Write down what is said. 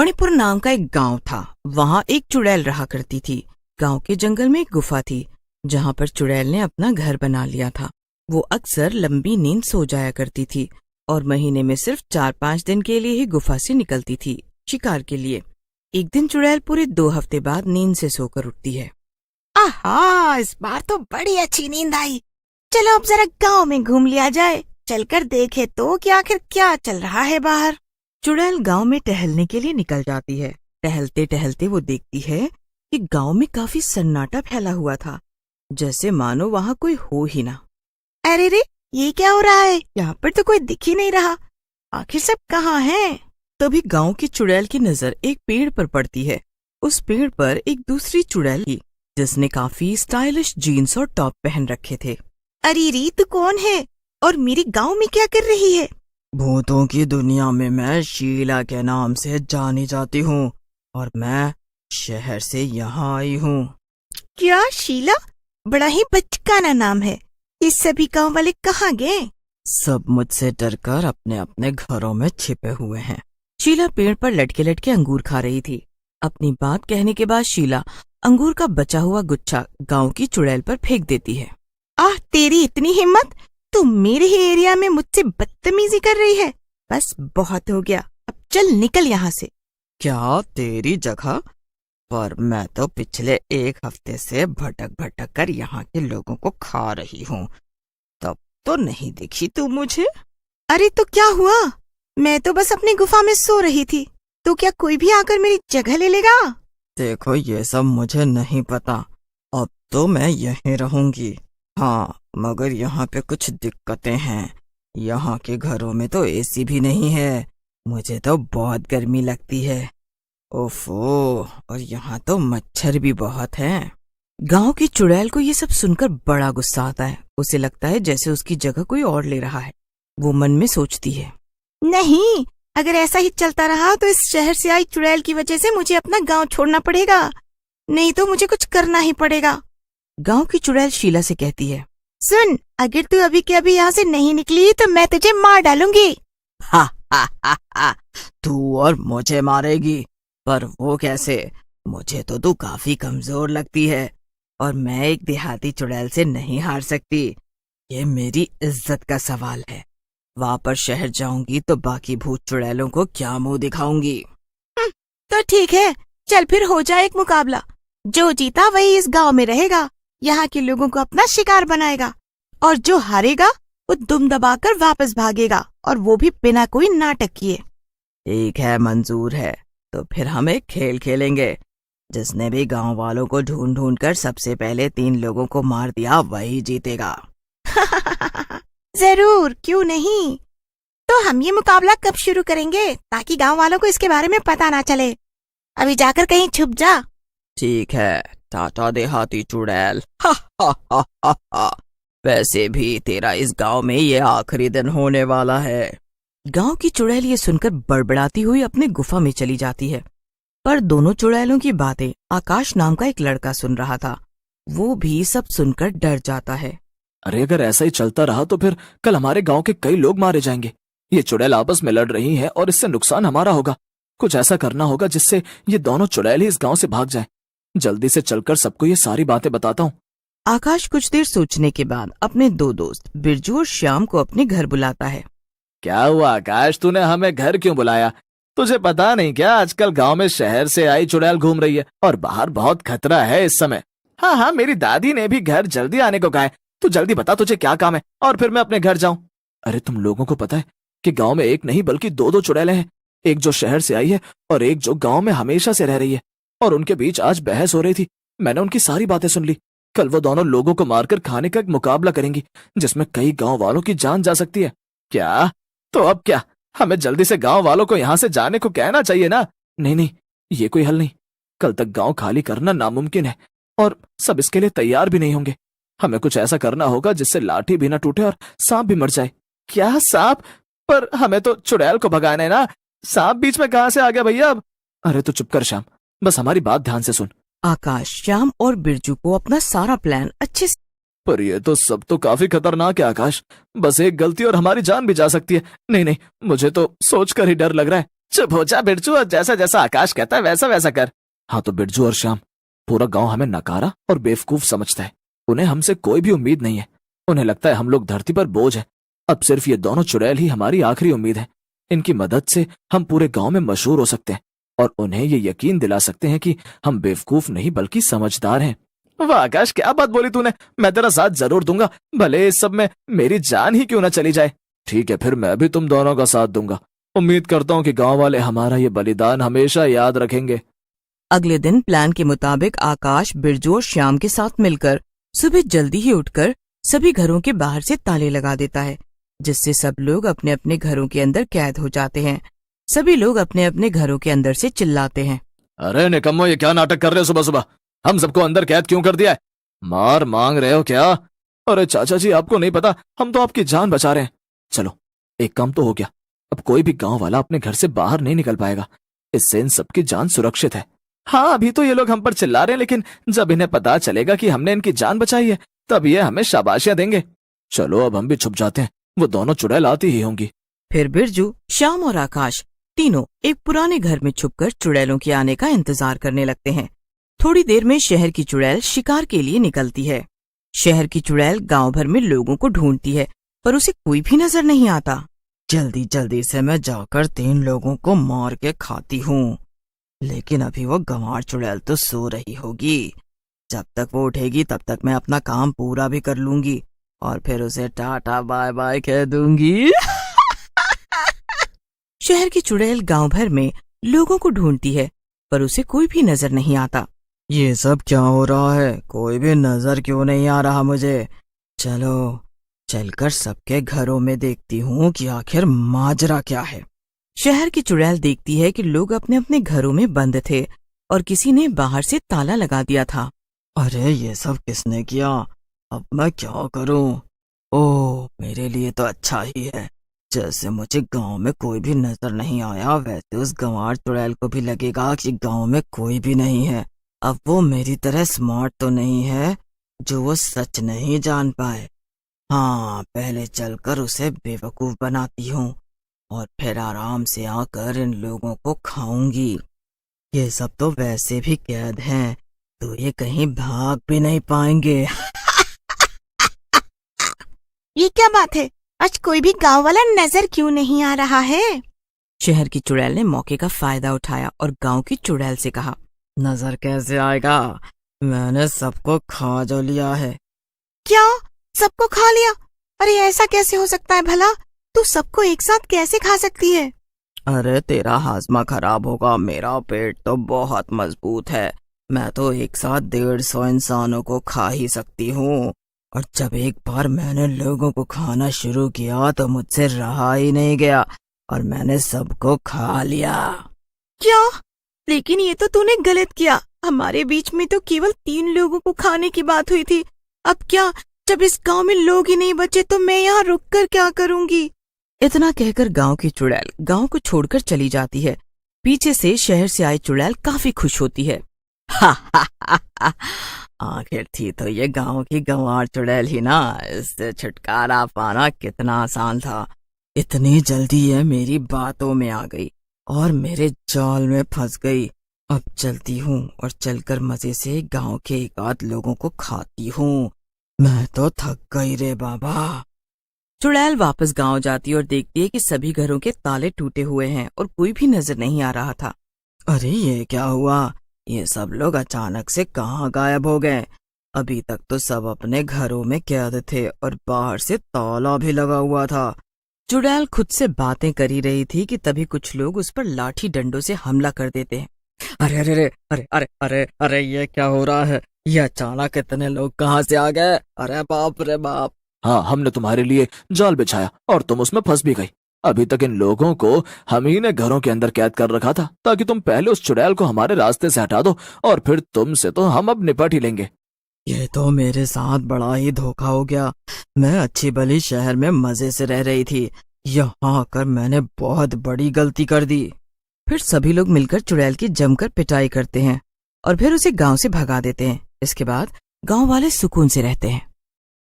मणिपुर नाम का एक गांव था। वहां एक चुड़ैल रहा करती थी। गांव के जंगल में एक गुफा थी जहां पर चुड़ैल ने अपना घर बना लिया था। वो अक्सर लंबी नींद सो जाया करती थी और महीने में सिर्फ 4-5 दिन के लिए ही गुफा से निकलती थी शिकार के लिए। एक दिन चुड़ैल पूरे 2 हफ्ते बाद नींद से सोकर उठती है। आहा, इस बार तो बड़ी अच्छी नींद आई। चलो अब जरा गांव में घूम लिया जाए। चलकर देखे तो कि आखिर क्या चल रहा है बाहर। चुड़ैल गांव में टहलने के लिए निकल जाती है। टहलते टहलते वो देखती है कि गांव में काफी सन्नाटा फैला हुआ था, जैसे मानो वहां कोई हो ही ना। अरे रे, ये क्या हो रहा है? यहाँ पर तो कोई दिख ही नहीं रहा। आखिर सब कहाँ हैं? तभी गांव की चुड़ैल की नजर एक पेड़ पर पड़ती है। उस पेड़ पर एक दूसरी चुड़ैल थी जिसने काफी स्टाइलिश जीन्स और टॉप पहन रखे थे। अरे री, तू कौन है और मेरे गांव में क्या कर रही है? भूतों की दुनिया में मैं शीला के नाम से जानी जाती हूँ और मैं शहर से यहाँ आई हूँ। क्या शीला? बड़ा ही बचकाना नाम है। ये सभी गांव वाले कहाँ गए? सब मुझसे डरकर अपने अपने घरों में छिपे हुए हैं। शीला पेड़ पर लटके लटके अंगूर खा रही थी। अपनी बात कहने के बाद शीला अंगूर का बचा हुआ गुच्छा गांव की चुड़ैल पर फेंक देती है। आह, तेरी इतनी हिम्मत! तू मेरे ही एरिया में मुझसे बदतमीजी कर रही है। बस बहुत हो गया, अब चल निकल यहाँ से। क्या तेरी जगह? पर मैं तो पिछले 1 हफ्ते से भटक भटक कर यहाँ के लोगों को खा रही हूँ, तब तो नहीं दिखी तू मुझे। अरे तो क्या हुआ? मैं तो बस अपनी गुफा में सो रही थी, तो क्या कोई भी आकर मेरी जगह ले लेगा? देखो, ये सब मुझे नहीं पता। अब तो मैं यहीं रहूंगी। हाँ, मगर यहाँ पे कुछ दिक्कतें हैं। यहाँ के घरों में तो एसी भी नहीं है। मुझे तो बहुत गर्मी लगती है। ओफो, और यहाँ तो मच्छर भी बहुत हैं। गांव की चुड़ैल को ये सब सुनकर बड़ा गुस्सा आता है। उसे लगता है जैसे उसकी जगह कोई और ले रहा है। वो मन में सोचती है, नहीं, अगर ऐसा ही चलता रहा तो इस शहर से आई चुड़ैल की वजह से मुझे अपना गांव छोड़ना पड़ेगा। नहीं तो मुझे कुछ करना ही पड़ेगा। गांव की चुड़ैल शीला से कहती है, सुन, अगर तू अभी के अभी यहाँ से नहीं निकली तो मैं तुझे मार डालूंगी। हा हा हा हा, तू और मुझे मारेगी? पर वो कैसे? मुझे तो तू काफी कमजोर लगती है और मैं एक देहाती चुड़ैल से नहीं हार सकती। ये मेरी इज्जत का सवाल है। वापस शहर जाऊंगी तो बाकी भूत चुड़ैलों को क्या मुंह दिखाऊंगी। तो ठीक है, चल फिर हो जाए एक मुकाबला। जो जीता वही इस गांव में रहेगा, यहाँ के लोगों को अपना शिकार बनाएगा, और जो हारेगा वो दुम दबाकर वापस भागेगा, और वो भी बिना कोई नाटक किए। ठीक है, मंजूर है। तो फिर हम एक खेल खेलेंगे। जिसने भी गांव वालों को ढूंढ ढूंढ कर सबसे पहले 3 लोगों को मार दिया वही जीतेगा। जरूर, क्यों नहीं। तो हम ये मुकाबला कब शुरू करेंगे ताकि गांव वालों को इसके बारे में पता ना चले? अभी जाकर कहीं छुप जा। ठीक है, टाटा देहाती चुड़ैल। हा हा हा हा हा। वैसे भी तेरा इस गांव में ये आखिरी दिन होने वाला है। गांव की चुड़ैल ये सुनकर बड़बड़ाती हुई अपने गुफा में चली जाती है। पर दोनों चुड़ैलों की बातें आकाश नाम का एक लड़का सुन रहा था। वो भी सब सुनकर डर जाता है। अरे अगर ऐसा ही चलता रहा तो फिर कल हमारे गांव के कई लोग मारे जाएंगे। ये चुड़ैल आपस में लड़ रही हैं और इससे नुकसान हमारा होगा। कुछ ऐसा करना होगा जिससे ये दोनों चुड़ैल ही इस गांव से भाग जाएं। जल्दी से चलकर सबको ये सारी बातें बताता हूँ। आकाश कुछ देर सोचने के बाद अपने 2 दोस्त बिरजू और श्याम को अपने घर बुलाता है। क्या हुआ आकाश, तूने हमें घर क्यों बुलाया? तुझे पता नहीं क्या, आजकल गांव में शहर से आई चुड़ैल घूम रही है और बाहर बहुत खतरा है इस समय। हाँ हाँ, मेरी दादी ने भी घर जल्दी आने को कहा है। तू जल्दी बता तुझे क्या काम है और फिर मैं अपने घर जाऊं। अरे तुम लोगों को पता है कि गांव में एक नहीं बल्कि 2 चुड़ैलें हैं। एक जो शहर से आई है और एक जो गांव में हमेशा से रह रही है। और उनके बीच आज बहस हो रही थी। मैंने उनकी सारी बातें सुन ली। कल वो दोनों लोगों को मारकर खाने का एक मुकाबला करेंगी जिसमें कई गांव वालों की जान जा सकती है। क्या? तो अब क्या, हमें जल्दी से गांव वालों को यहाँ से जाने को कहना चाहिए ना? नहीं नहीं, ये कोई हल नहीं। कल तक गांव खाली करना नामुमकिन है और सब इसके लिए तैयार भी नहीं होंगे। हमें कुछ ऐसा करना होगा जिससे लाठी भी ना टूटे और सांप भी मर जाए। क्या सांप? पर हमें तो चुड़ैल को भगाना है ना। सांप बीच में कहाँ से आ गया भैया अब? अरे तो चुप कर श्याम, बस हमारी बात ध्यान से सुन। आकाश श्याम और बिरजू को अपना सारा प्लान अच्छे से। पर ये तो सब तो काफी खतरनाक है आकाश। बस एक गलती और हमारी जान भी जा सकती है। नहीं नहीं, मुझे तो सोचकर ही डर लग रहा है। चुप हो जा बिरजू, और जैसा जैसा आकाश कहता है वैसा वैसा कर। हाँ तो बिरजू और श्याम, पूरा गांव हमें नकारा और बेवकूफ समझता है। उन्हें हमसे कोई भी उम्मीद नहीं है। उन्हें लगता है हम लोग धरती पर बोझ है। अब सिर्फ ये दोनों चुड़ैल ही हमारी आखिरी उम्मीद है। इनकी मदद से हम पूरे गांव में मशहूर हो सकते हैं और उन्हें ये यकीन दिला सकते हैं कि हम बेवकूफ नहीं बल्कि समझदार हैं। वाह आकाश, क्या बात बोली तूने। मैं तेरा साथ जरूर दूंगा, भले इस सब में मेरी जान ही क्यों ना चली जाए। ठीक है, फिर मैं भी तुम दोनों का साथ दूंगा। उम्मीद करता हूँ कि गांव वाले हमारा ये बलिदान हमेशा याद रखेंगे। अगले दिन प्लान के मुताबिक आकाश, बिरजू और श्याम के साथ मिलकर सुबह जल्दी ही उठकर सभी घरों के बाहर से ताले लगा देता है, जिससे सब लोग अपने अपने घरों के अंदर कैद हो जाते हैं। सभी लोग अपने अपने घरों के अंदर से चिल्लाते हैं, अरे निकम्मो, ये क्या नाटक कर रहे हो सुबह सुबह? हम सबको अंदर कैद क्यों कर दिया है? मार मांग रहे हो क्या? अरे चाचा जी, आपको नहीं पता, हम तो आपकी जान बचा रहे हैं। चलो, एक काम तो हो गया, अब कोई भी गांव वाला अपने घर से बाहर नहीं निकल पाएगा। इससे इन सबकी जान सुरक्षित है। हाँ, अभी तो ये लोग हम पर चिल्ला रहे हैं, लेकिन जब इन्हें पता चलेगा कि हमने इनकी जान बचाई है तब ये हमें शाबाशियां देंगे। चलो अब हम भी छुप जाते हैं, वो दोनों चुड़ैल आती ही होंगी। फिर बिरजू, श्याम और आकाश तीनों एक पुराने घर में छुपकर चुड़ैलों के आने का इंतजार करने लगते हैं। थोड़ी देर में शहर की चुड़ैल शिकार के लिए निकलती है। शहर की चुड़ैल गांव भर में लोगों को ढूंढती है, पर उसे कोई भी नजर नहीं आता। जल्दी जल्दी से मैं जाकर 3 लोगों को मार के खाती हूँ, लेकिन अभी वो गंवार चुड़ैल तो सो रही होगी। जब तक वो उठेगी तब तक मैं अपना काम पूरा भी कर लूंगी और फिर उसे टाटा बाय बाय कह दूंगी। शहर की चुड़ैल गांव भर में लोगों को ढूंढती है, पर उसे कोई भी नजर नहीं आता। ये सब क्या हो रहा है? कोई भी नजर क्यों नहीं आ रहा मुझे? चलो चलकर सबके घरों में देखती हूँ कि आखिर माजरा क्या है। शहर की चुड़ैल देखती है कि लोग अपने अपने घरों में बंद थे और किसी ने बाहर से ताला लगा दिया था। अरे ये सब किसने किया? अब मैं क्या करूँ? ओह, मेरे लिए तो अच्छा ही है। जैसे मुझे गांव में कोई भी नजर नहीं आया, वैसे उस गंवार चुड़ैल को भी लगेगा कि गांव में कोई भी नहीं है। अब वो मेरी तरह स्मार्ट तो नहीं है जो वो सच नहीं जान पाए। हाँ, पहले चलकर उसे बेवकूफ बनाती हूँ और फिर आराम से आकर इन लोगों को खाऊंगी। ये सब तो वैसे भी कैद हैं, तो ये कहीं भाग भी नहीं पाएंगे। ये क्या बात है? आज कोई भी गांव वाला नजर क्यों नहीं आ रहा है? शहर की चुड़ैल ने मौके का फायदा उठाया और गांव की चुड़ैल से कहा, नजर कैसे आएगा? मैंने सबको खा जो लिया है। क्या? सबको खा लिया? अरे ऐसा कैसे हो सकता है भला? तू सबको एक साथ कैसे खा सकती है? अरे तेरा हाजमा खराब होगा, मेरा पेट तो बहुत मजबूत है। मैं तो एक साथ 150 इंसानों को खा ही सकती हूँ। और जब एक बार मैंने लोगों को खाना शुरू किया तो मुझसे रहा ही नहीं गया और मैंने सबको खा लिया। क्या? लेकिन ये तो तूने गलत किया। हमारे बीच में तो केवल 3 लोगों को खाने की बात हुई थी। अब क्या? जब इस गांव में लोग ही नहीं बचे तो मैं यहाँ रुककर क्या करूँगी? इतना कहकर गांव की चुड़ैल गांव को छोड़कर चली जाती है। पीछे से शहर से आई चुड़ैल काफी खुश होती है। आखिर थी तो ये गांव की गंवार चुड़ैल ही ना, इससे छुटकारा पाना कितना आसान था। इतनी जल्दी ये मेरी बातों में आ गई और मेरे जाल में फंस गई। अब चलती हूँ और चलकर मजे से गांव के एक आध लोगों को खाती हूँ। मैं तो थक गई रे बाबा। चुड़ैल वापस गांव जाती और देखती है कि सभी घरों के ताले टूटे हुए हैं और कोई भी नजर नहीं आ रहा था। अरे ये क्या हुआ? ये सब लोग अचानक से कहाँ गायब हो गए? अभी तक तो सब अपने घरों में कैद थे और बाहर से ताला भी लगा हुआ था। चुड़ैल खुद से बातें कर ही रही थी कि तभी कुछ लोग उस पर लाठी डंडों से हमला कर देते हैं। अरे अरे अरे अरे अरे अरे अरे ये क्या हो रहा है? ये अचानक इतने लोग कहाँ से आ गए? अरे बाप रे बाप। हाँ, हमने तुम्हारे लिए जाल बिछाया और तुम उसमें फंस भी गई। अभी तक इन लोगों को हम ही ने घरों के अंदर कैद कर रखा था ताकि तुम पहले उस चुड़ैल को हमारे रास्ते से हटा दो और फिर तुमसे तो हम अब निपट ही लेंगे। ये तो मेरे साथ बड़ा ही धोखा हो गया। मैं अच्छी भली शहर में मजे से रह रही थी, यहाँ आकर मैंने बहुत बड़ी गलती कर दी। फिर सभी लोग मिलकर चुड़ैल की जमकर पिटाई करते हैं और फिर उसे गांव से भगा देते हैं। इसके बाद गांव वाले सुकून से रहते हैं।